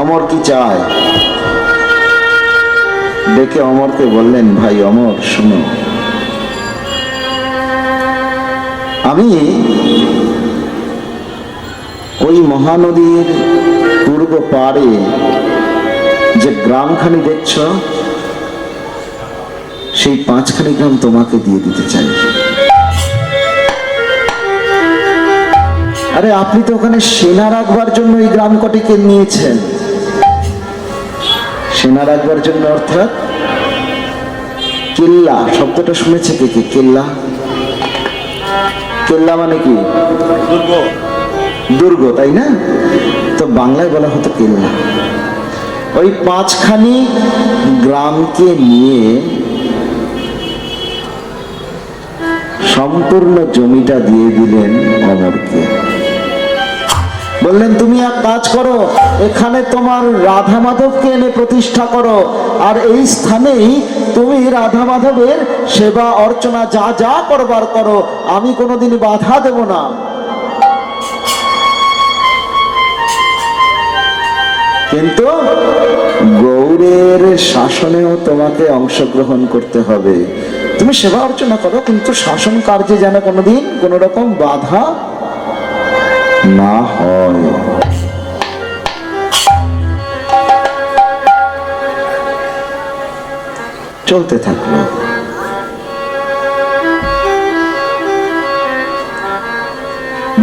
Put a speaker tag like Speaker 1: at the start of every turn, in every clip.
Speaker 1: অমর কি চায়। ডেকে অমরকে বললেন, ভাই অমর শুনো, আমি ওই মহানদীর পূর্ব পাড়ে যে গ্রামখানি দেখছ, সেই 5খানি গ্রাম তোমাকে দিয়ে দিতে চাই। আরে আপনি তো ওখানে সেনা রাখবার জন্য এই গ্রাম কটিকে নিয়েছেন। সেনা রাখবার জন্য অর্থাৎ কেল্লা শব্দটা শুনেছে কে কে? কেল্লা, কেল্লা মানে কি? দুর্গ। দুর্গ, তাই না? তো বাংলায় বলা হতো কেল্লা। ওই 5খানি গ্রামকে নিয়ে সম্পূর্ণ জমিটা দিয়ে দিলেন অমরকে। বললেন, তুমি এক কাজ করো, এখানে তোমার রাধা মাধবকে এনে প্রতিষ্ঠা করো, আর এই স্থানেই তুমি রাধা মাধবের সেবা অর্চনা যা যা করবার করো, আমি কোনোদিন বাধা দেব না। কিন্তু গৌড়ের শাসনেও তোমাকে অংশগ্রহণ করতে হবে। তুমি সেবা অর্চনা করো, কিন্তু শাসন কার্যে যেন কোনোদিন কোন রকম বাধা না হয়। চলতে থাকলো।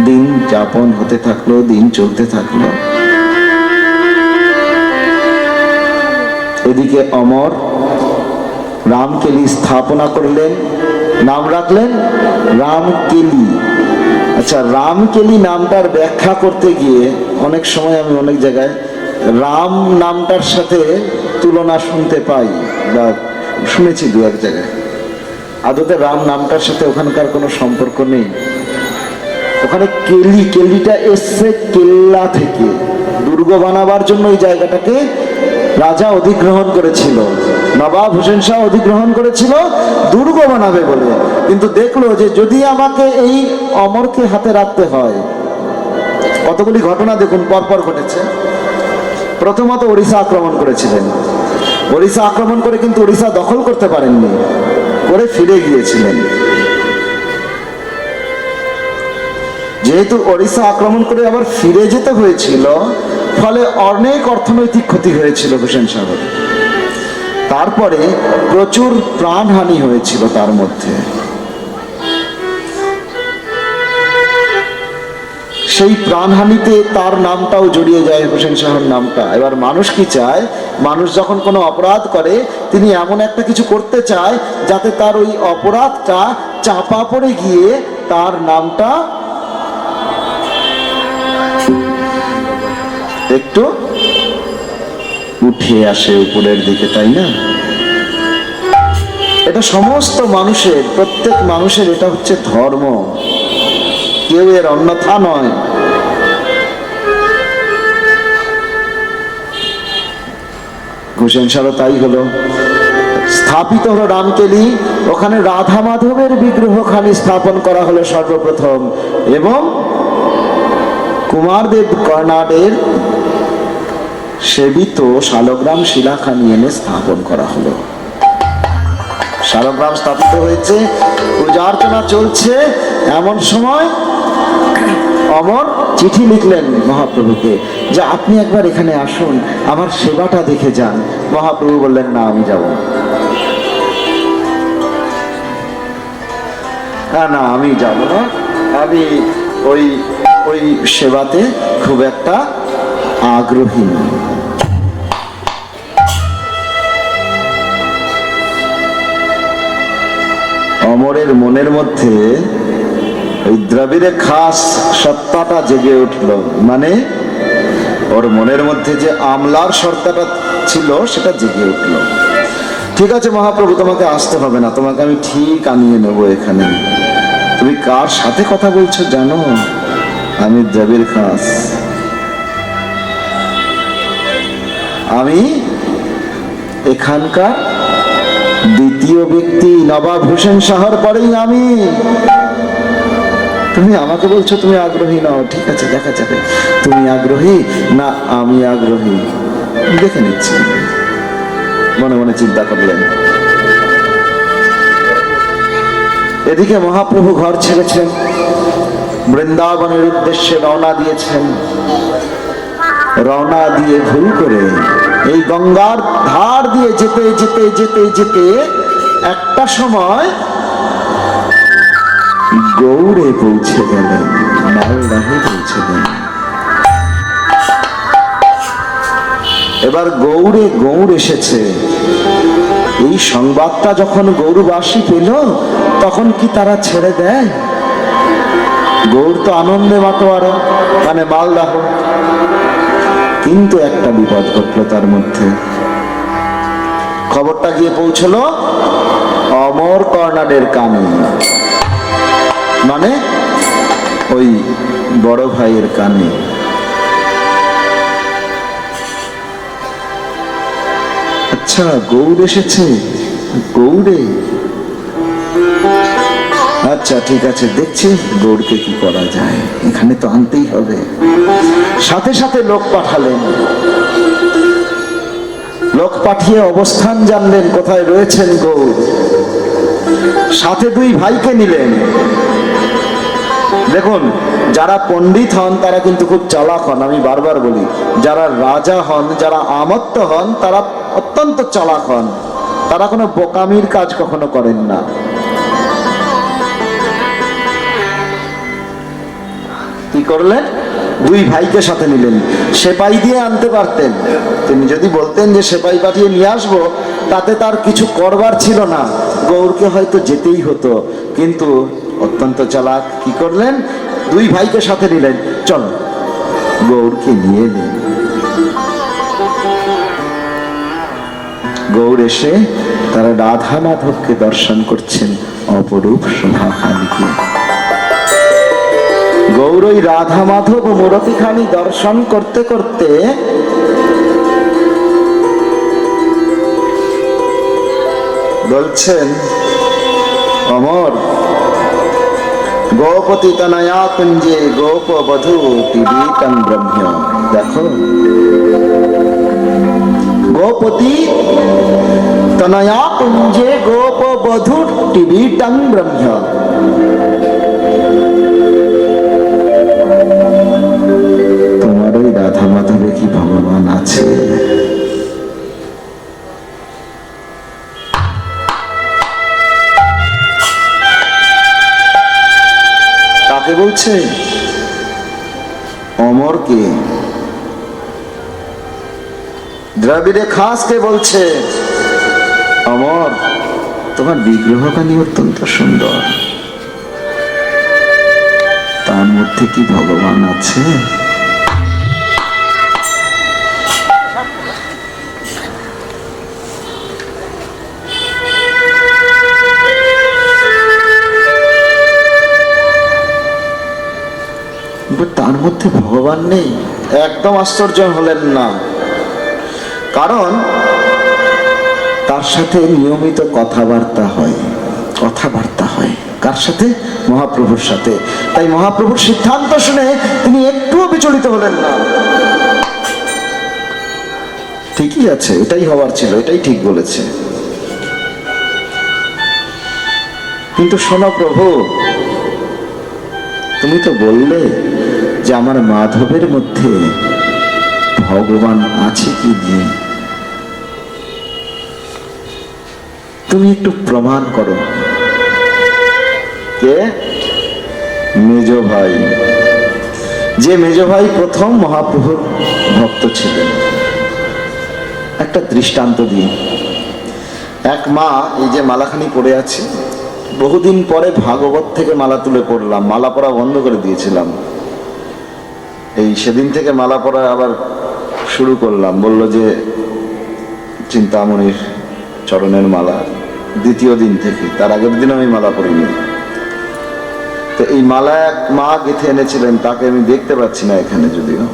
Speaker 1: দিন যাপন হতে থাকলো, দিন চলতে থাকলো। এদিকে অমর রামকেলি স্থাপনা করলেন, নাম রাখলেন রামকেলি। আচ্ছা, রামকেলি নামটার ব্যাখ্যা করতে গিয়ে অনেক সময় আমি অনেক জায়গায় রাম নামটার সাথে তুলনা শুনতে পাই বা শুনেছি দু এক জায়গায়। আদতে রাম নামটার সাথে ওখানকার কোনো সম্পর্ক নেই। ওখানে কেলি, কেলিটা এসছে কেল্লা থেকে। দুর্গ বানাবার জন্য এই জায়গাটাকে রাজা অধিগ্রহণ করেছিল, নবাব হোসেন শাহ অধিগ্রহণ করেছিল দুর্গ বানাবে বলে। কিন্তু দেখলো যে যদি আমাকে এই অমরকে হাতে রাখতে হয়, কতগুলি ঘটনা দেখুন পরপর ঘটেছে। প্রথমত ওড়িশা আক্রমণ করেছিলেন। ওড়িশা আক্রমণ করে কিন্তু ওড়িশা দখল করতে পারেননি, করে ফিরে গিয়েছিলেন। যেহেতু ওড়িশা আক্রমণ করে আবার ফিরে যেতে হয়েছিল, ফলে অনেক অর্থনৈতিক ক্ষতি হয়েছিল হোসেন শাহর। তারপরে প্রচুর প্রাণহানি হয়েছিল তার মধ্যে। সেই প্রাণহানিতে তার নামটাও জড়িয়ে যায়, হোসেন শাহর নামটা। এবার মানুষ কি চায়? মানুষ যখন কোনো অপরাধ করে, তিনি এমন একটা কিছু করতে চায় যাতে তার ওই অপরাধটা চাপা পড়ে গিয়ে তার নামটা একটু উঠে আসে উপরের দিকে, তাই না? এটা সমস্ত মানুষের, প্রত্যেক মানুষের এটা হচ্ছে ধর্ম, কেউ এর অন্যথা নয়। হোসেন শাহর তাই হলো। স্থাপিত হলো রামকেলি, ওখানে রাধা মাধবের বিগ্রহখানি স্থাপন করা হলো সর্বপ্রথম, এবং কুমারদেব কর্ণাটের সেবিত শালগ্রাম শিলাখানি এনে স্থাপন করা হলো। শালগ্রাম স্থাপিত হয়েছে, পূজা অর্চনা চলছে। এমন সময় অমর চিঠি লিখলেন মহাপ্রভুকে যে আপনি একবার এখানে আসুন, আমার সেবাটা দেখে যান। মহাপ্রভু বললেন, না, আমি যাব না, না আমি যাব না, আমি ওই সেবাতে খুব একটা আগ্রহী নই। অমরের মনের মধ্যে ওই দ্রবিড়ে খাস সত্তাটা জেগে উঠল। মানে ওর মনের মধ্যে যে আমলার সত্তাটা ছিল সেটা জেগে উঠল। ঠিক আছে মহাপ্রভু, তোমাকে আসতে হবে না, তোমাকে আমি ঠিক আনিয়ে নেবো এখানে। তুমি কার সাথে কথা বলছো জানো? আমি দ্রবিড় খাস, আমি এখানকার দ্বিতীয় ব্যক্তি, নবাব হোসেন শাহর পরেই আমি। তুমি আমাকে বলছো তুমি আগ্রহী নও, ঠিক আছে দেখা যাবে তুমি আগ্রহী না আমি আগ্রহী। দেখে নিচ্ছি, মনে মনে চিন্তা করলেন। এদিকে মহাপ্রভু ঘর ছেড়েছেন, বৃন্দাবনের উদ্দেশ্যে রওনা দিয়েছেন। রওনা দিয়ে ভুল করে এই গঙ্গার ধার দিয়ে যেতে যেতে যেতে যেতে একটা সময় গৌড়ে পৌঁছে গেলেন, মালদাহে পৌঁছে গেলেন। এবার গৌড়ে গৌড় এসেছে, এই সংবাদটা যখন গৌড়বাসী পেল তখন কি তারা ছেড়ে দেয়? গৌড় তো আনন্দে মাতোয়ারা, মানে মালদাহ। কিন্তু একটা বিপদ ঘটলো তার মধ্যে। খবরটা গিয়ে পৌঁছলো অমর কর্ণাডের কানে, মানে ওই বড় ভাইয়ের কানে। আচ্ছা, গৌড় এসেছে, গৌড়ে, আচ্ছা ঠিক আছে, দেখছি গৌড়কে কি করা যায়, এখানে তো আনতেই হবে। সাথে সাথে লোক পাঠালেন, লোক পাঠিয়ে অবস্থান জানলেন কোথায় রয়েছেন গৌড়। সাথে দুই ভাইকে নিলেন। দেখুন, যারা পণ্ডিত হন তারা কিন্তু খুব চালাক হন, আমি বারবার বলি। যারা রাজা হন, যারা আমত্ত হন, তারা অত্যন্ত চালাক হন, তারা কোনো বোকামির কাজ কখনো করেন না। কি করলেন? দুই ভাইকে সাথে নিলেন। সেপাই দিয়ে আনতে পারতেন, তিনি যদি বলতেন যে সেপাই পাঠিয়ে নিয়ে আসবো, তাতে তার কিছু করবার ছিল না, গৌড়কে হয়তো যেতেই হতো। কিন্তু অত্যন্ত চালাক, কি করলেন? দুই ভাইকে সাথে নিলেন, চল গৌড়কে নিয়ে এলেন। গৌড় এসে তারা রাধা মাধবকে দর্শন করছেন, অপরূপ শোভাখানিকে। গৌর ওই রাধা মাধব মূরতিখানি দর্শন করতে করতে বলছেন, অমর গোপতি তনয়া কুঞ্জে গোপ বধূ টিবিতং ব্রহ্ম। দেখো, গোপতি তনয়া কুঞ্জে গোপ বধূ টিবিতং ব্রহ্ম। তোমার ওই রাধা মাধবে কি ভগবান আছে? কাকে বলছে? অমরকে, দ্রাবিড়ে খাসকে বলছে, অমর তোমার বিগ্রহখানি অত্যন্ত সুন্দর, তার মধ্যে কি ভগবান আছে? তার মধ্যে ভগবান নেই। একদম আশ্চর্য হলেন না, কারণ তার সাথে নিয়মিত কথাবার্তা হয়, কথাবার্তা হয়। কার সাথে? মহাপ্রভুর সাথে। তাই মহাপ্রভুর সিদ্ধান্ত শুনে তিনি একটুও বিচলিত হলেন না। ঠিকই আছে, এটাই হওয়ার ছিল, এটাই ঠিক বলেছে। কিন্তু শোনো প্রভু, তুমি তো বললে যে আমার মাধবের মধ্যে ভগবান আছে কি নেই, তুমি একটু প্রমাণ করো। কে? মেজ ভাই, যে মেজ ভাই প্রথম মহাপ্রভুর ভক্ত ছিলেন। একটা দৃষ্টান্ত দিই। এক মা, এই যে মালাখানি পড়ে আছে, বহুদিন পরে ভাগবত থেকে মালা তুলে পড়লাম, মালা পড়া বন্ধ করে দিয়েছিলাম, এই সেদিন থেকে মালা পড়া আবার শুরু করলাম। বলল যে চিন্তামণির চরণের মালা, দ্বিতীয় দিন থেকে, তার আগের দিন আমি মালা পড়িনি। তো এই মালা এক মা গেঁথে এনেছিলেন, তাকে আমি দেখতে পাচ্ছি না এখানে, যদিও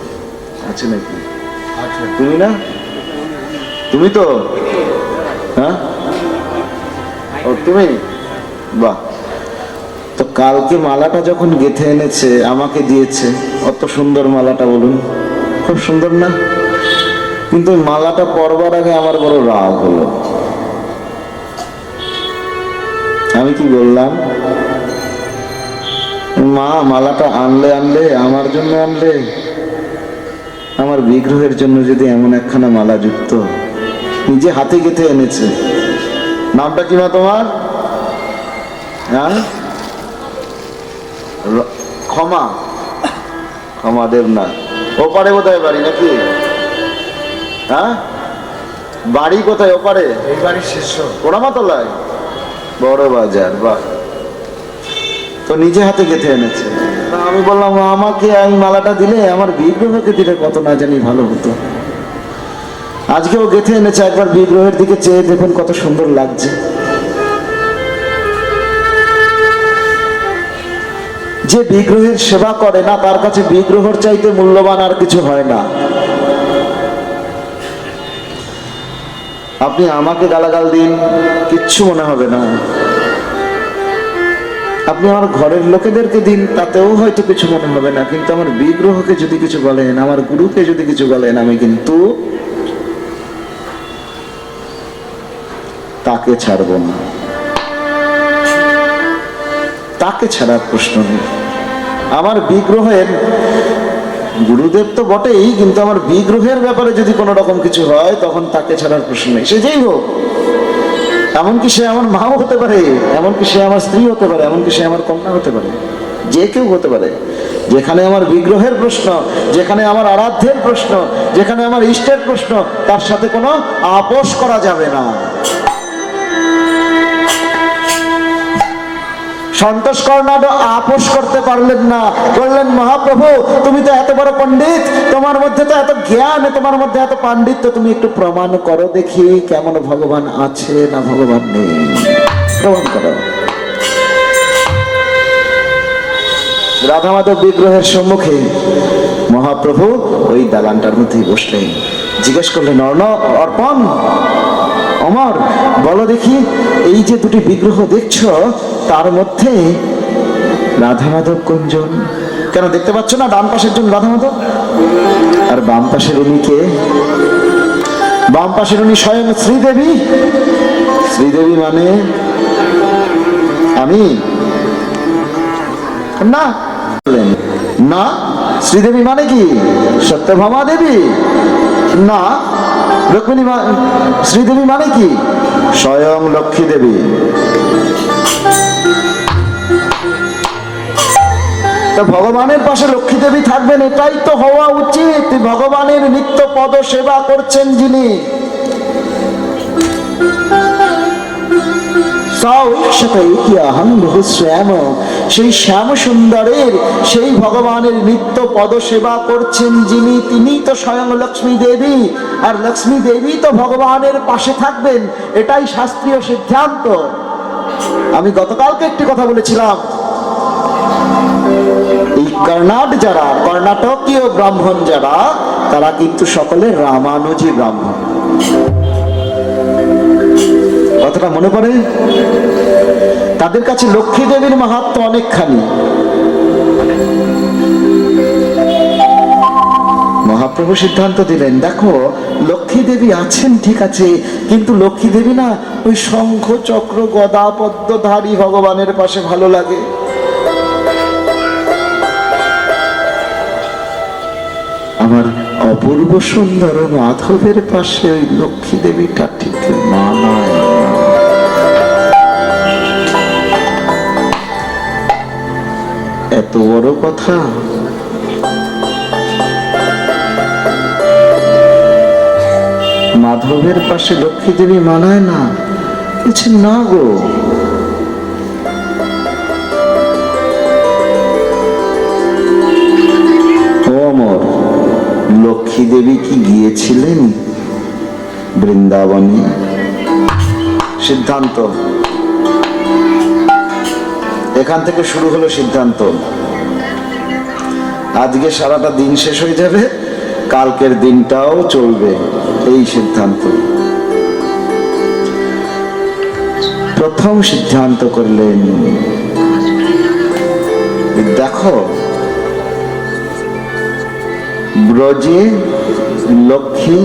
Speaker 1: আছে নাকি? তুমি না? তুমি তো? হ্যাঁ, ও তুমি? বাহ। তো কালকে মালাটা যখন গেঁথে এনেছে আমাকে দিয়েছে, অত সুন্দর মালাটা, বলুন, খুব সুন্দর না? কিন্তু ওই মালাটা পরবার আগে আমার বড় রাগ হলো। আমি কি বললাম, মা মালাটা আনলে আমার জন্য আনলে, আমার বিগ্রহের জন্য যদি এমন একখানা মালা যুক্ত, নিজে হাতে গেঁথে এনেছে। নামটা কি মা তোমার? হ্যাঁ, ক্ষমা, ক্ষমা দেবনাথ। ওপারে কোথায় বাড়ি নাকি? হ্যাঁ, বাড়ি কোথায় ওপারে?
Speaker 2: এই বাড়ির শিষ্য।
Speaker 1: পোড়ামাতলায়, বড় বাজার। বা তো নিজে হাতে গেঁথে এনেছে। আমি বললাম আমাকে এই মালাটা দিলে আমার বিগ্রহকে দিলে কত না জানি ভালো হতো। আজকেও গেঁথে এনেছে, একবার বিগ্রহের দিকে চেয়ে দেখুন কত সুন্দর লাগছে। যে বিগ্রহের সেবা করে না তার কাছে বিগ্রহের চাইতে মূল্যবান আর কিছু হয় না। আপনি আমাকে গালাগাল দিন, কিচ্ছু মনে হবে না। আপনি আমার ঘরের লোকেদেরকে দিন, তাতেও হয়তো কিছু মনে হবে না। কিন্তু আমার বিগ্রহকে যদি কিছু বলেন, আমার গুরুকে যদি কিছু বলেন, আমি কিন্তু তাকে ছাড়ব না। তাকে ছাড়ার প্রশ্ন নেই। আমার বিগ্রহের, গুরুদেব তো বটেই, কিন্তু আমার বিগ্রহের ব্যাপারে যদি কোনো রকম কিছু হয় তখন তাকে ছাড়ার প্রশ্ন নেই। সে যেই হোক, এমনকি সে আমার মাও হতে পারে, এমনকি সে আমার স্ত্রী হতে পারে, এমনকি সে আমার কন্যা হতে পারে, যে কেউ হতে পারে। যেখানে আমার বিগ্রহের প্রশ্ন, যেখানে আমার আরাধ্যের প্রশ্ন, যেখানে আমার ইষ্টের প্রশ্ন, তার সাথে কোনো আপোষ করা যাবে না। সন্তোষ কর্ণাড আপোষ করতে পারলেন না, বললেন মহাপ্রভু তুমি তো এত বড় পণ্ডিত, তোমার মধ্যে তো এত জ্ঞান, তোমার মধ্যে এত পাণ্ডিত্য, তুমি একটু প্রমাণ করো দেখি কেমন ভগবান আছে না ভগবান নেই, প্রমাণ করো। রাধা মাধব বিগ্রহের সম্মুখে মহাপ্রভু ওই দালানটার মধ্যেই বসলেন। জিজ্ঞেস করলেন অর্পণ, অমর, বলো দেখি এই যে দুটি বিগ্রহ দেখছো তার মধ্যে রাধা মাধব কোনজন? কেন দেখতে পাচ্ছ না? ডান পাশের জন রাধা মাধব, আর বাম পাশের উনি কে? বাম পাশের উনি স্বয়ং শ্রীদেবী। শ্রীদেবী মানে আমি না, না। শ্রীদেবী মানে কি? সত্যভামা দেবী না। রুক্মিণী, শ্রীদেবী মানে কি? স্বয়ং লক্ষ্মী দেবী। তা ভগবানের পাশে লক্ষ্মী দেবী থাকবেন, এটাই তো হওয়া উচিত। ভগবানের নিত্য পদ সেবা করছেন যিনি, সেই শ্যাম সুন্দরের, সেই ভগবানের নিত্য পদ সেবা করছেন যিনি, তিনি তো স্বয়ং লক্ষ্মী দেবী। আর লক্ষ্মী দেবী তো ভগবানের পাশে থাকবেন, এটাই শাস্ত্রীয় সিদ্ধান্ত। আমি গতকালকে একটি কথা বলেছিলাম, এই কর্ণাটকীয় ব্রাহ্মণ যারা, তারা কিন্তু সকলে রামানুজী ব্রাহ্মণ। কথাটা মনে পড়ে? তাদের কাছে লক্ষ্মী দেবীর মাহাত্ম্য অনেকখানি। মহাপ্রভু সিদ্ধান্ত দিলেন, দেখো লক্ষ্মী দেবী আছেন ঠিক আছে, কিন্তু লক্ষ্মী দেবী না ওই শঙ্খ চক্র গদা পদ্মধারী ভগবানের পাশে ভালো লাগে। আমার অপূর্ব সুন্দর মাধবের পাশে ওই লক্ষ্মী দেবীটা ঠিক মানায়। এত বড় কথা। মাধবের পাশে লক্ষ্মী দেবী মানায় না? বলছে না গো, অমর, লক্ষ্মী দেবী কি গিয়েছিলেন বৃন্দাবনে? সিদ্ধান্ত এখান থেকে শুরু হলো। সিদ্ধান্ত আজকে সারাটা দিন শেষ হয়ে যাবে, কালকের দিনটাও চলবে, এই সিদ্ধান্ত। প্রথম সিদ্ধান্ত করলেন, দেখো ব্রজে লক্ষ্মী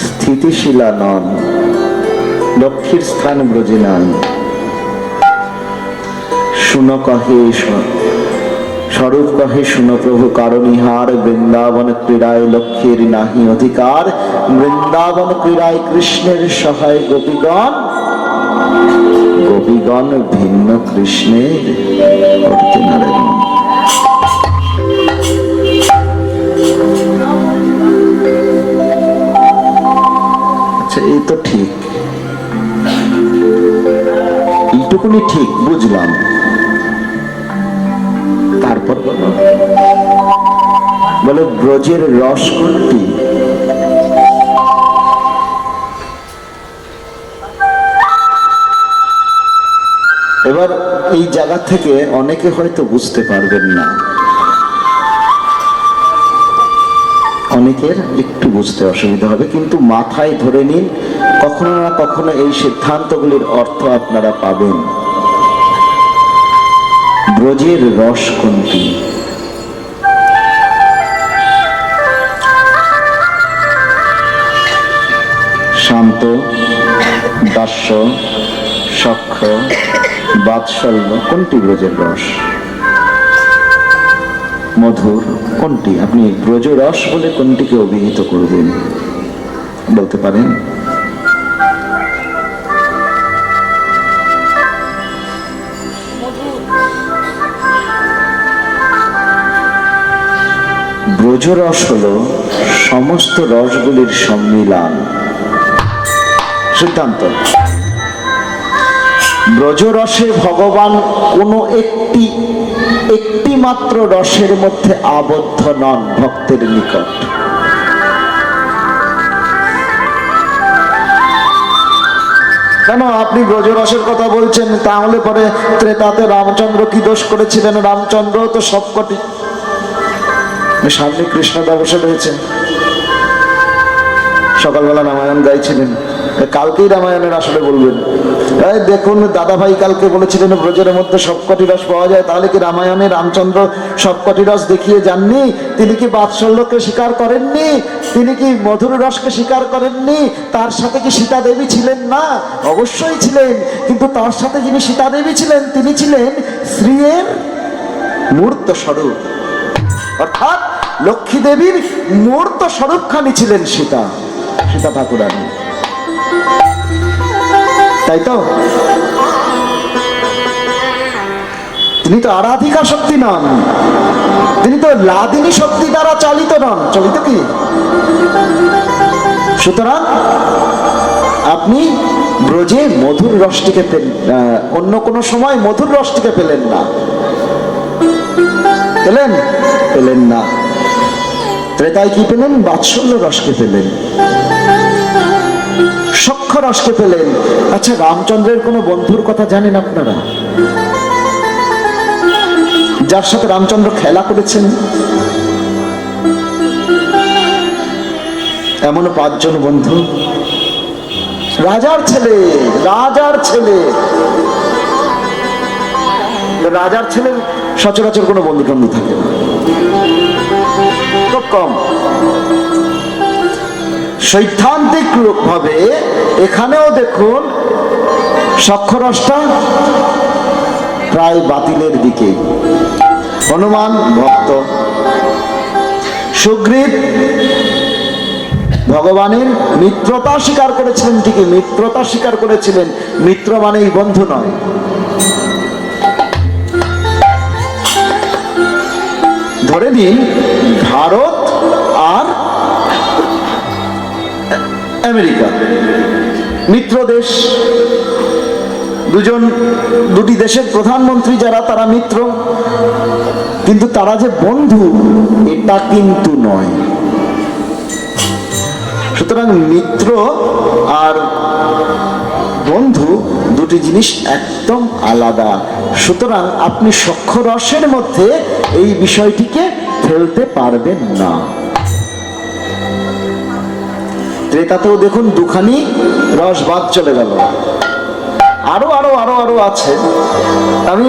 Speaker 1: স্থিতিশীলা নন, লক্ষ্মীর স্থান ব্রজে নাই। শুনো কহে স্বরূপ কহে শুনো প্রভু, কারণ ইহার বৃন্দাবন ক্রীড়ায় লক্ষ্মীর নাহি অধিকার। বৃন্দাবন ক্রীড়ায় কৃষ্ণের সহায় গোপীগণ, গোপীগণ ভিন্ন কৃষ্ণের করতে নারায়ণ। আচ্ছা, এই তো ঠিক, এইটুকুনি ঠিক বুঝলাম। তারপর বলে ব্রজের রস কোনটি? এবার এই জায়গা থেকে অনেকে হয়তো বুঝতে পারবেন না, অনেকের একটু বুঝতে অসুবিধা হবে, কিন্তু মাথায় ধরে নিন, কখনো না কখনো এই সিদ্ধান্তগুলির অর্থ আপনারা পাবেন। ব্রজের রস কোনটি? শান্ত, দাস্য, সখ্য, বাৎসল্য কোনটি ব্রজের রস? মধুর কোনটি? আপনি ব্রজ রস বলে কোনটিকে অভিহিত করবেন বলতে পারেন? ব্রজরস হল সমস্ত রসগুলির সম্মিলন। সিদ্ধান্ত, ব্রজরসে ভগবান কোনো একটি মাত্র রসের মধ্যে আবদ্ধ নন ভক্তের নিকট। কেন আপনি ব্রজরসের কথা বলছেন? তাহলে পরে ত্রেতাতে রামচন্দ্র কি দোষ করেছিলেন? রামচন্দ্র তো সবকটি, সামনে কৃষ্ণদা বসে রয়েছেন, সকালবেলা রামায়ণ গাইছিলেন, কালকেই রামায়ণের আসলে বলবেন। দেখুন দাদা ভাই কালকে বলেছিলেন ব্রজের মধ্যে সবকটি রস পাওয়া যায়, তাহলে কি রামায়ণে রামচন্দ্র সবকটি রস দেখিয়ে যাননি? তিনি কি বাৎসল্যকে স্বীকার করেননি? তিনি কি মধুর রসকে স্বীকার করেননি? তার সাথে কি সীতা দেবী ছিলেন না? অবশ্যই ছিলেন, কিন্তু তার সাথে যিনি সীতা দেবী ছিলেন তিনি ছিলেন শ্রীয়ের মূর্ত স্বরূপ, অর্থাৎ লক্ষ্মী দেবীর মূর্ত স্বরূপখানি ছিলেন সীতা ঠাকুরানী, তাই তো? তিনি তো আরাধিকা শক্তি নন, তিনি তো লাদিনী শক্তি দ্বারা চালিত নন। চালিত কি? সুতরাং আপনি ব্রজে মধুর রসটিকে অন্য কোনো সময় মধুর রসটিকে পেলেন না, পেলেন না। ত্রেতায় কি পেলেন? বাৎসল্য রসকে পেলেন, সখ্য রসকে পেলেন। আচ্ছা, রামচন্দ্রের কোনো বন্ধুর কথা জানেন আপনারা, যার সাথে রামচন্দ্র খেলা করেছেন? এমন 5 জন বন্ধু, রাজার ছেলে, রাজার ছেলের সচরাচর কোনো বন্ধু টন্ধু থাকে না, খুব কম। সৈদ্ধান্তিক ভাবে এখানেও দেখুন সখ্যরসটা প্রায় বাতিলের দিকে। হনুমান ভক্ত, সুগ্রীব ভগবানের মিত্রতা স্বীকার করেছিলেন, ঠিকই মিত্রতা স্বীকার করেছিলেন, মিত্র মানেই বন্ধু নয়। ধরে নিন ভারত আর আমেরিকা মিত্র দেশ, দুটি দেশের প্রধানমন্ত্রী যারা, তারা মিত্র, কিন্তু তারা যে বন্ধু এটা কিন্তু নয়। সুতরাং মিত্র আর বন্ধু দুটি জিনিস একদম আলাদা। সুতরাং আপনি সখ্যরসের মধ্যে এই বিষয়টিকে ফেলতে পারবেন না। ত্রেতাতেও দেখুন দুখানি রস বাদ চলে গেল, আরো আরো আরো আরো আছে। আমি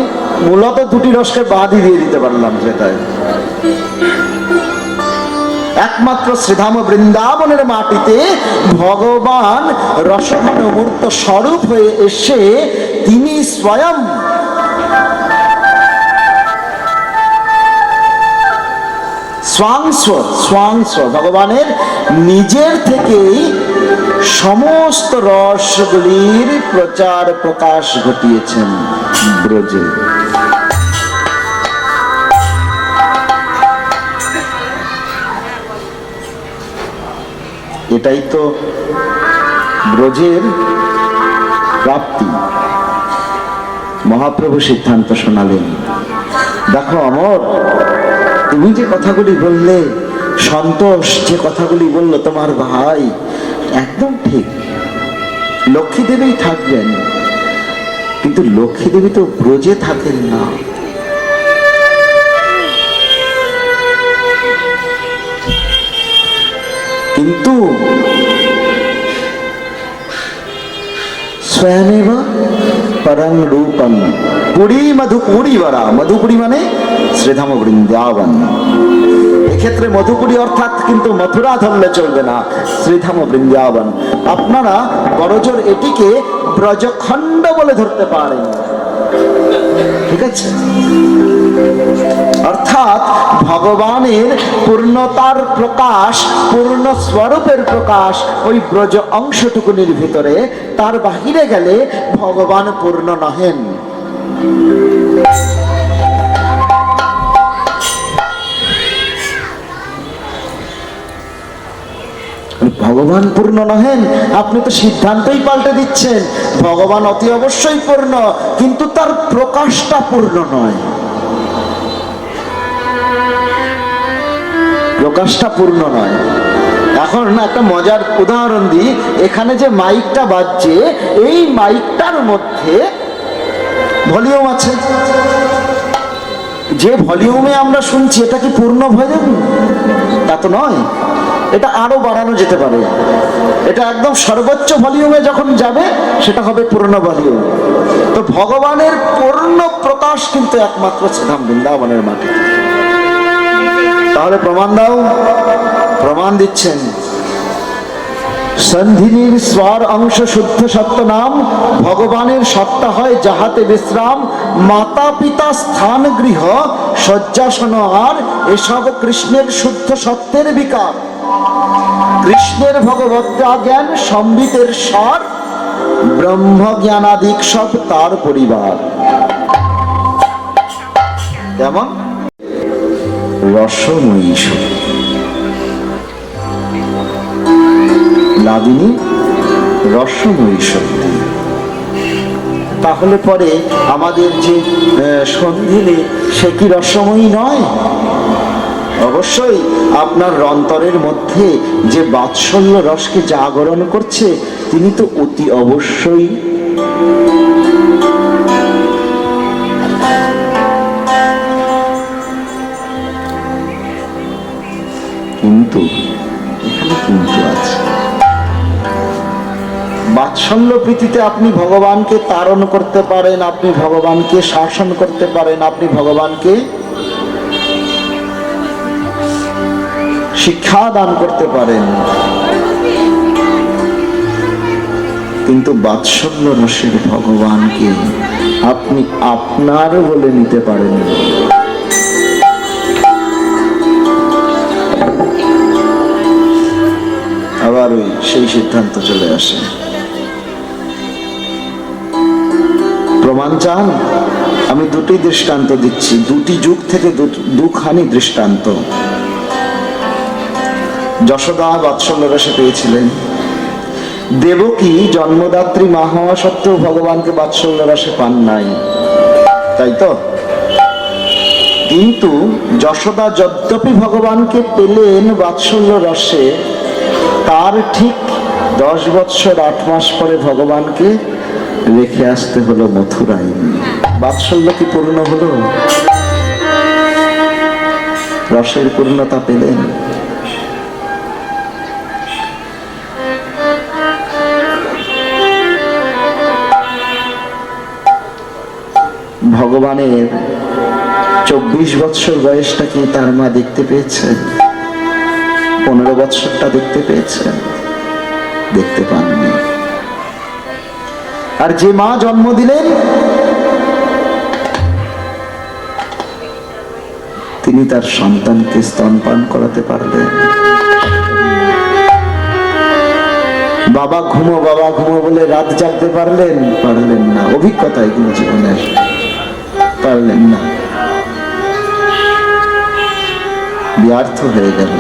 Speaker 1: মূলত দুটি রসকে বাদই দিয়ে দিতে পারলাম ত্রেতায়। একমাত্র শ্রীধাম বৃন্দাবনের মাটিতে ভগবান রসঘন মূর্ত স্বরূপ হয়ে এসে তিনি স্বয়ং স্বাংস্ব ভগবানের নিজের থেকেই সমস্ত রসগুলির প্রচার প্রকাশ ঘটিয়েছেন ব্রজে। এটাই তো ব্রজের প্রাপ্তি। মহাপ্রভু সিদ্ধান্ত শোনালেন, দেখো অমর, তুমি যে কথাগুলি বললে, সন্তোষ যে কথাগুলি বললো তোমার ভাই, একদম ঠিক। লক্ষ্মী দেবী থাকবেন, কিন্তু লক্ষ্মী দেবী তো ব্রজে থাকেন না। কিন্তু স্বয়মেব পরং রূপম পুরী মধুপুরী বরা। মধুপুরী মানে শ্রীধাম বৃন্দাবন। এক্ষেত্রে মধুপুরী অর্থাৎ কিন্তু মথুরা ধরলে চলবে না, শ্রীধাম বৃন্দাবন। আপনারা বড়জোর এটিকে ব্রজখণ্ড বলে ধরতে পারেন, ঠিক আছে? অর্থাৎ ভগবানের পূর্ণতার প্রকাশ, পূর্ণ স্বরূপের প্রকাশ ওই ব্রজ অংশটুকুনির ভিতরে, তার বাহিরে গেলে ভগবান পূর্ণ নহেন। ভগবান পূর্ণ নহেন, আপনি তো সিদ্ধান্তই পাল্টে দিচ্ছেন। ভগবান অতি অবশ্যই পূর্ণ, কিন্তু তার প্রকাশটা পূর্ণ নয়। প্রকাশটা পূর্ণ নয়। এখন একটা মজার উদাহরণ দিই। এখানে যে মাইকটা বাজছে, এই মাইকটার মধ্যে ভলিউম আছে। যে ভলিউমে আমরা শুনছি, এটা কি পূর্ণ ভলিউম? তা তো নয়, এটা আরো বাড়ানো যেতে পারে। এটা একদম সর্বোচ্চ ভলিউমে যখন যাবে, সেটা হবে পূর্ণ ভলিউম। তো ভগবানের পূর্ণ প্রকাশ কিন্তু একমাত্র শ্রীধাম বৃন্দাবনের মাটি। তাহলে প্রমাণ দাও। প্রমাণ দিচ্ছেন, সন্ধিনীর স্বর অংশ শুদ্ধ সত্য নাম, ভগবানের সত্তা হয় যাহাতে বিশ্রাম, মাতা পিতা স্থান গৃহ শয্যাসন আর, এসব কৃষ্ণের শুদ্ধ সত্যের বিকার। কৃষ্ণের ভগবদ্গা জ্ঞান সম্বিতের স্বর, ব্রহ্ম জ্ঞানাদিক সব তার পরিবার। যেমন রসময়ী লাদিনী রসময়ী শক্তি। তাহলে পরে আমাদের যে সন্ধিনী, সে কি রসময়ী নয়? অবশ্যই আপনার অন্তরের মধ্যে যে বাৎসল্য রসকে জাগরণ করছে, তিনি তো অতি অবশ্যই কিন্তু এখানে কিন্তু আছে। বাৎসল্য প্রীতিতে আপনি ভগবানকে তাড়ন করতে পারেন, আপনি ভগবানকে শাসন করতে পারেন, আপনি ভগবানকে শিক্ষা দান করতে পারেন, কিন্তু বাৎসল্য রসের ভগবানকে আপনি আপনার বলে নিতে পারেন। আবার ওই সেই সিদ্ধান্ত চলে আসে। প্রমাণ চান? আমি দুটি দৃষ্টান্ত দিচ্ছি, দুটি যুগ থেকে দুখানি দৃষ্টান্ত। যশোদা বাৎসল্য রসে পেয়েছিলেন। দেবকী জন্মদাত্রী মা হওয়া সত্ত্বেও ভগবানকে বাৎসল্য রসে পান নাই, তাই তো? কিন্তু যশোদা যদ্যপি ভগবানকে পেলেন বাৎসল্য রসে, তার ঠিক 10 বৎসর 8 মাস পরে ভগবানকে রেখে আসতে হলো মথুরায়। বাৎসল্য কি পূর্ণ হলো? রসের পূর্ণতা পেলেন। ভগবানের 24 বৎসর বয়সটা কি তার মা দেখতে পেয়েছেন? 15 বৎসরটা দেখতে পেয়েছেন? দেখতে পাননি। আর যে মা জন্ম দিলেন তিনি তার সন্তানকে স্তনপান করাতে পারলেন? বাবা ঘুমো বলে রাত জাগতে পারলেন? পারলেন না। অভিজ্ঞতা এগুলো জীবনের, পারলেন না। ব্যর্থ হয়ে গেল।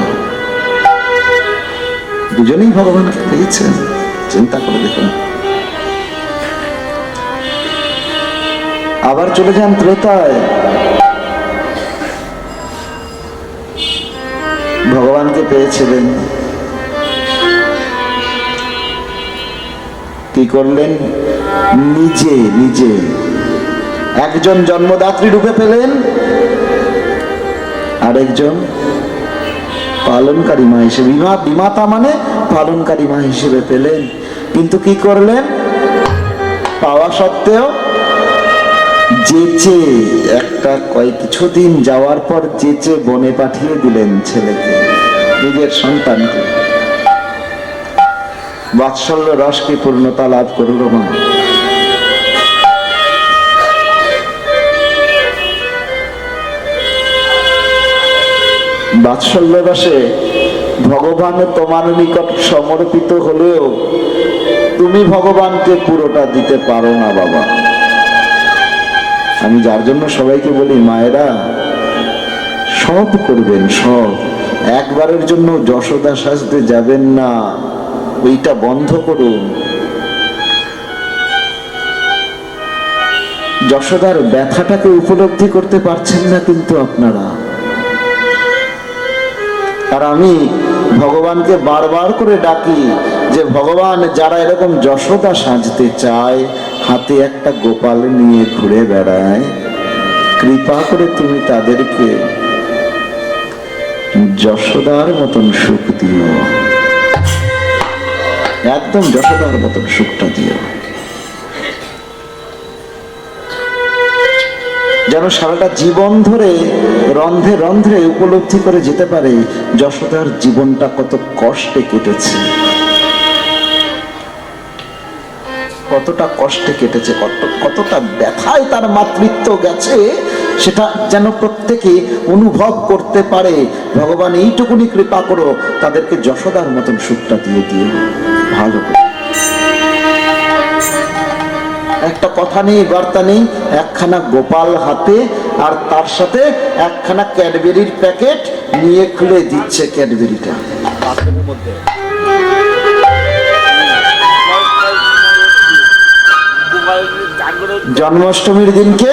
Speaker 1: দুজনেই ভগবানকে পেয়েছেন। চিন্তা করে দেখুন। আবার চলে যান ত্রেতায়। ভগবানকে পেয়েছিলেন, কি করলেন? নিজে একজন জন্মদাত্রী রূপে পেলেন, আরেকজন পালনকারী মা হিসেবে, বিমাতা মানে পালনকারী মা হিসেবে পেলেন। কিন্তু কি করলেন? পাওয়া সত্ত্বেও যেচে একটা কিছুদিন যাওয়ার পর যেচে বনে পাঠিয়ে দিলেন ছেলেকে, নিজের সন্তানকে। বাৎসল্য রস কি পূর্ণতা লাভ করল মা? বাৎসল্য রসে ভগবান তোমার নিকট সমর্পিত হলেও তুমি ভগবানকে পুরোটা দিতে পারো না বাবা। আমি যার জন্য সবাইকে বলি, মায়েরা সব করবেন, সব। একবারের জন্য যশোদা সাজতে যাবেন না, ওইটা বন্ধ করুন। যশোদার ব্যথাটাকে উপলব্ধি করতে পারছেন না কিন্তু আপনারা। আর আমি ভগবানকে বারবার করে ডাকি যে ভগবান, যারা এরকম যশোদা সাজতে চায়, হাতে একটা গোপাল নিয়ে ঘুরে বেড়ায়, কৃপা করে তুমি তাদেরকে যশোদার মতন সুখ দিও, একদম যশোদার মতন সুখটা দিও, যেন সারাটা জীবন ধরে রন্ধ্রে রন্ধ্রে উপলব্ধি করে যেতে পারে যশোদার জীবনটা কত কষ্টে কেটেছে, কতটা কষ্টে কেটেছে, কতটা ব্যথায় তার মাতৃত্ব গেছে, সেটা যেন প্রত্যেকে অনুভব করতে পারে। ভগবান এইটুকুনি কৃপা করো, তাদেরকে যশোদার মতন সুখটা দিয়ে দিও ভালো করে। একটা কথা নেই, বার্তা নেই, একখানা গোপাল হাতে আর তার সাথে একখানা ক্যাডবেরির প্যাকেট নিয়ে খুলে দিচ্ছে ক্যাডবেরিটা। জন্মাষ্টমীর দিনকে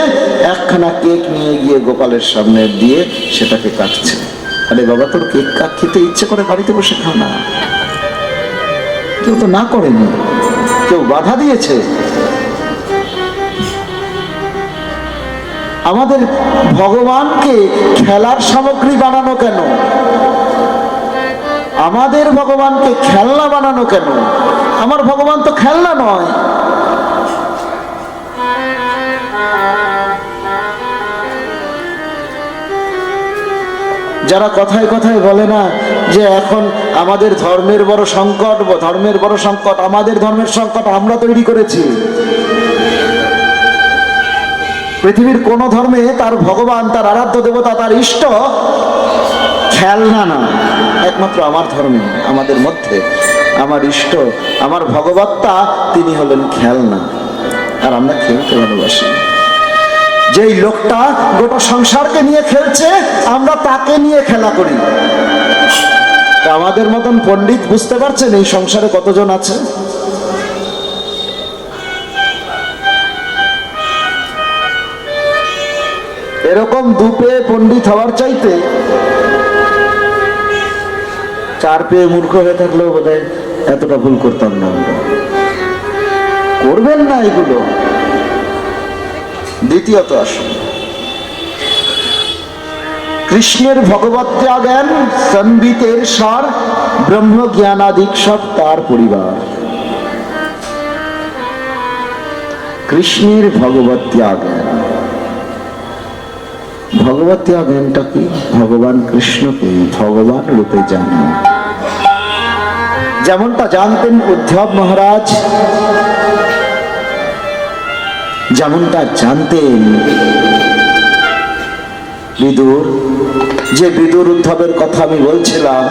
Speaker 1: একখানা কেক নিয়ে গিয়ে গোপালের সামনে দিয়ে সেটাকে কাটছে। আরে বাবা, তোর কেক খেতে ইচ্ছে করে বাড়িতে বসে খা না। কেউ তো না করেনি, কেউ বাধা দিয়েছে। আমাদের ভগবানকে খেলার সামগ্রী বানানো কেন? আমাদের ভগবানকে খেলনা বানানো কেন? আমার ভগবান তো খেলনা নয়। যারা কথায় কথায় বলে না যে এখন আমাদের ধর্মের বড় সংকট, আমাদের ধর্মের সংকট আমরা তৈরি করেছি। পৃথিবীর কোন ধর্মে তার ভগবান, তার আরাধ্য দেবতা, তার ইষ্ট খেলনা না। একমাত্র আমার ধর্মে, আমাদের মধ্যে আমার ইষ্ট, আমার ভগবত্তা, তিনি হলেন খেলনা। আর আমরা খেলতে ভালোবাসি। যেই লোকটা গোটা সংসারকে নিয়ে খেলছে, আমরা তাকে নিয়ে খেলা করি। আমাদের মতন পণ্ডিত বুঝতে পারছেন এই সংসারে কতজন আছে? এরকম দুপে পণ্ডিত হওয়ার চাইতে 4 পেয়ে মূর্খ হয়ে থাকলেও বোধহয় এতটা ভুল করতাম না। করবেন না এগুলো। দ্বিতীয়ত আসুন, কৃষ্ণের ভগবত্যা জ্ঞান সম্বিতের সার, ব্রহ্ম জ্ঞানাদিক সব তার পরিবার। কৃষ্ণের ভগবত্যা জ্ঞান, ভগবত্যা জ্ঞানটা কি? ভগবান কৃষ্ণকে ভগবান রূপে জানা। যেমনটা জানতেন উদ্ধব মহারাজ, যেমনটা জানতেন বিদুর, যে বিদুর উদ্ধবের কথা আমি বলছিলাম,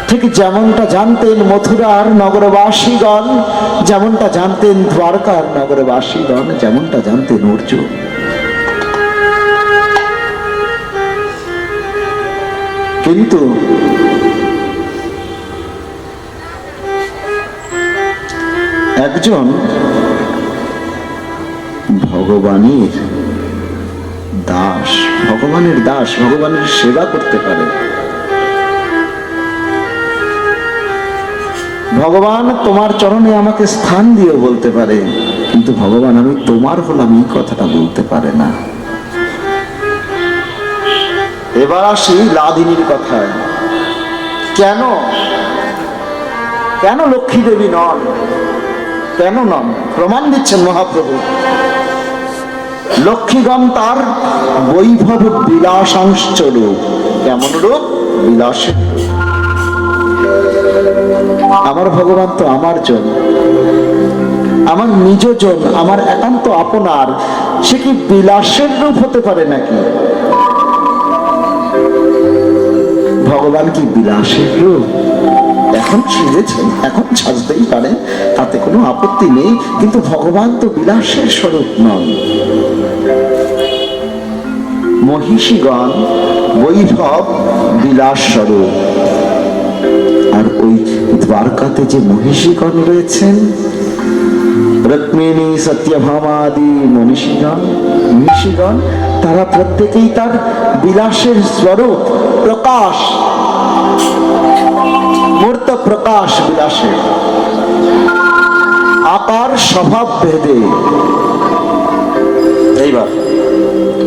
Speaker 1: ঠিক যেমনটা জানতেন মথুরার নগরবাসীগণ, যেমনটা জানতেন দ্বারকার নগরবাসীগণ, যেমনটা জানতেন অর্জুন। কিন্তু একজন ভগবানের দাস, ভগবানের দাস, ভগবানের সেবা করতে পারে। ভগবান তোমার চরণে আমাকে স্থান দিয়ে বলতে পারে, কিন্তু ভগবান আমি তোমার হলাম এই কথাটা বলতে পারে না। এবার আসি লাদিনীর কথায়। কেন কেন লক্ষ্মী দেবী নন? কেন নন? প্রমাণ দিচ্ছেন মহাপ্রভু। লক্ষ্মীগণ তার বৈভব বিলাসাংশ রূপ। কেমন রূপ? বিলাসের রূপ। আমার ভগবান তো আমার জন, আমার নিজজন, আমার একান্ত আপনার। সে কি বিলাসের রূপ হতে পারে নাকি? ভগবান কি বিলাসের রূপ? এখন সেজেছেন, এখন সাজতেই পারেন, তাতে কোনো আপত্তি নেই, কিন্তু ভগবান তো বিলাসের স্বরূপ নন। মহিষীগণ বৈভব বিলাস স্বরূপ। আর ওই দ্বারকাতে যে মহিষীগণ রয়েছেন, রুক্মিণী, সত্যভামা আদি মহিষীগণ, তারা প্রত্যেকেই তার বিলাসের স্বরূপ, প্রকাশ, মূর্ত প্রকাশ বিলাসের। আকার স্বভাব ভেদে এইবার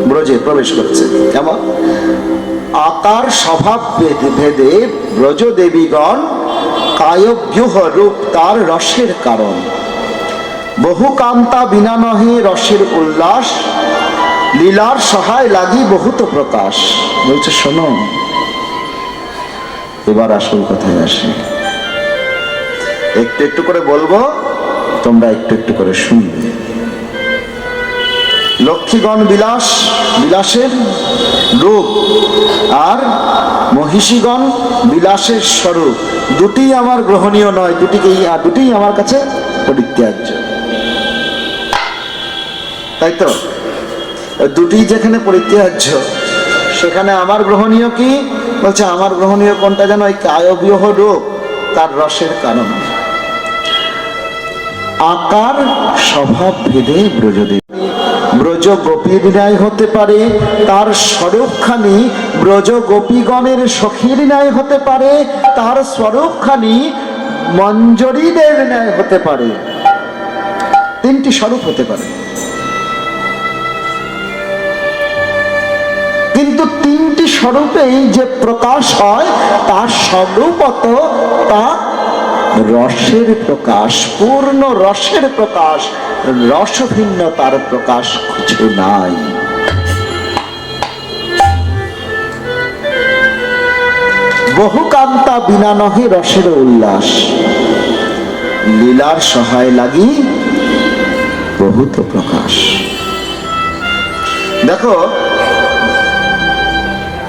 Speaker 1: ব্রজে প্রবেশ করছে। কেমন? আকার স্বভাব ভেদে ব্রজ দেবীগণ কায়ব্যূহ রূপ তার রসের কারণ। বহু কান্তা বিনা নহে রসের উল্লাস, লীলার সহায় লাগি বহুত প্রকাশ। বলছে শোনো, এবার আসল কথায় আসে। একটু একটু করে বলবো, তোমরা একটু একটু করে শুনবে। লক্ষ্মীগণ বিলাসের রূপ, আর মহিষীগণ বিলাসের স্বরূপ। দুটি আমার গ্রহণীয় নয়, দুটি আমার কাছে পরিত্যাজ্য। তাই তো? দুটি যেখানে পরিত্যাজ্য, সেখানে আমার গ্রহণীয় কি? বলছে আমার গ্রহণীয় কোনটা যেন? এই কায়ব্যূহ রূপ, তার রসের কারণ। আকার স্বভাব ভেদে ব্রজদেবী, ব্রজ গোপীর ন্যায় হতে পারে, তার স্বরূপখানি ব্রজ গোপীগণের সখীর ন্যায় হতে পারে, তার স্বরূপখানি মঞ্জরীদের ন্যায় হতে পারে। তিনটি স্বরূপ হতে পারে, কিন্তু তিনটি স্বরূপেই যে প্রকাশ হয়, তার স্বরূপত তা রসের প্রকাশ, পূর্ণ রসের প্রকাশ। রস ভিন্ন তার প্রকাশ কিছু নাই। বহু কান্তা বিনা নহে রসের উল্লাস, লীলার সহায় লাগি বহুত প্রকাশ। দেখো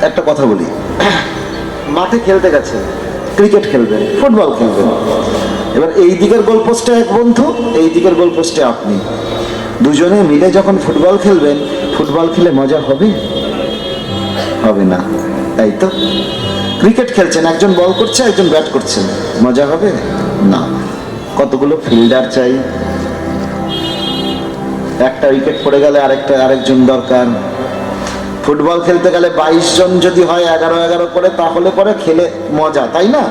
Speaker 1: একটা কথা বলি, মাঠে খেলতে গেছে, ক্রিকেট খেলবেন, ফুটবল খেলবেন। এবার এই দিকের গোল পোস্টে এক বন্ধু, এই দিকের গোল পোস্টে আপনি, দুজনে মিলে যখন ফুটবল খেলবেন, ফুটবল খেলে মজা হবে? হবে না, তাই তো? ক্রিকেট খেলছেন, একজন বল করছে, একজন ব্যাট করছেন, মজা হবে না। কতগুলো ফিল্ডার চাই, একটা উইকেট পড়ে গেলে আরেকজন দরকার। ফুটবল খেলতে গেলে 22 জন যদি হয়, 11-11 করে, তাহলে পরে খেলে মজা, তাই না?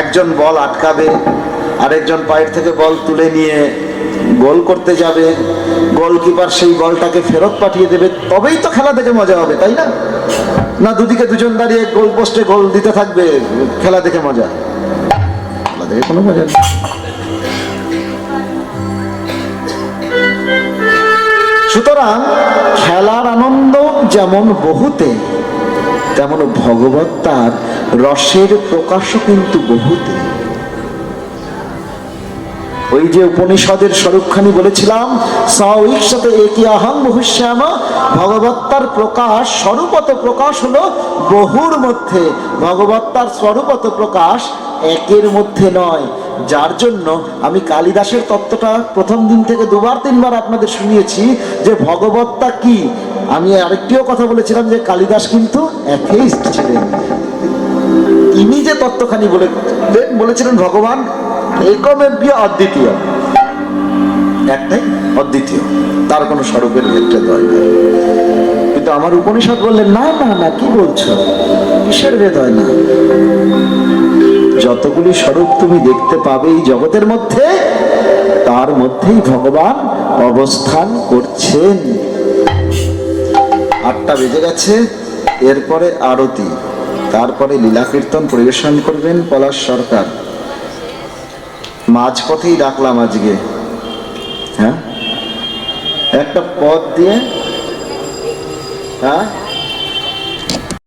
Speaker 1: একজন বল আটকাবে, আরেকজন পায়ের থেকে বল তুলে নিয়ে গোল করতে যাবে, গোলকিপার সেই বলটাকে ফেরত পাঠিয়ে দেবে, তবেই তো খেলা দেখে মজা হবে, তাই না? না দুদিকে দুজন দাঁড়িয়ে গোল পোস্টে গোল দিতে থাকবে, খেলা দেখে মজা? খেলা দেখে কোনো মজা নেই। সুতরাং খেলার আনন্দ যেমন বহুতে, তেমন ভগবত তার রসের প্রকাশও কিন্তু বহুতে। ওই যে উপনিষদের স্বরূপখানি বলেছিলাম, সাথে একই আহং বহুশ্যাম, ভগবত্তার প্রকাশ স্বরূপত প্রকাশ হলো বহুর মধ্যে, ভগবত্তার স্বরূপত প্রকাশ একের মধ্যে নয়। যার জন্য আমি কালিদাসের তত্ত্বটা প্রথম দিন থেকে দুবার তিনবার আপনাদের শুনিয়েছি যে ভগবত্তা কি। আমি আরেকটিও কথা বলেছিলাম যে কালিদাস কিন্তু অ্যাথেইস্ট ছিলেন। তিনি যে তত্ত্বখানি বলেছিলেন ভগবান একমেব্য অদ্বিতীয়, একটাই অদ্বিতীয়, তার কোনো স্বরূপের ভেদ হয় না। কিন্তু আমার উপনিষদ বললেন না না না, কি বলছো, কিসের ভেদ হয় না? যতগুলি স্বরূপ তুমি দেখতে পাবে এই জগতের মধ্যে, তার মধ্যেই ভগবান অবস্থান করছেন। 8টা বেজে গেছে, এরপরে আরতি, তারপরে লীলা কীর্তন পরিবেশন করবেন পলাশ সরকার। মাঝপথেই ডাকলাম আজকে, হ্যাঁ, একটা পদ দিয়ে, হ্যাঁ